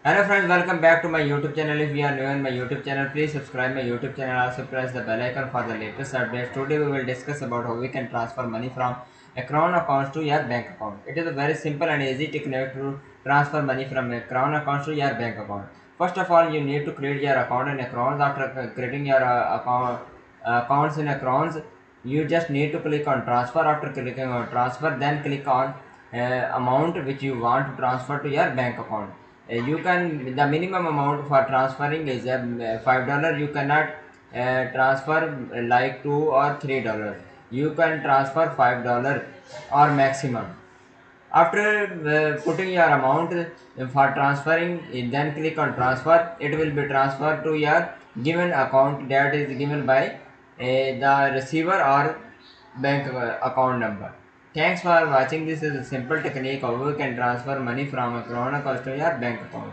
Hello friends, welcome back to my YouTube channel. If you are new in my YouTube channel, please subscribe my YouTube channel. Also press the bell icon for the latest updates. Today we will discuss about how we can transfer money from a Crown account to your bank account. It is a very simple and easy technique to transfer money from a Crown account to your bank account. First of all, you need to create your account in a Crowns. After creating your accounts in a Crowns, you just need to click on transfer. After clicking on transfer, then click on amount which you want to transfer to your bank account. You can, the minimum amount for transferring is $5. You cannot transfer like $2 or $3. You can transfer $5 or maximum. After putting your amount for transferring, then click on transfer. It will be transferred to your given account that is given by the receiver or bank account number. Thanks for watching. This is a simple technique how we can transfer money from a Corona account to your bank account.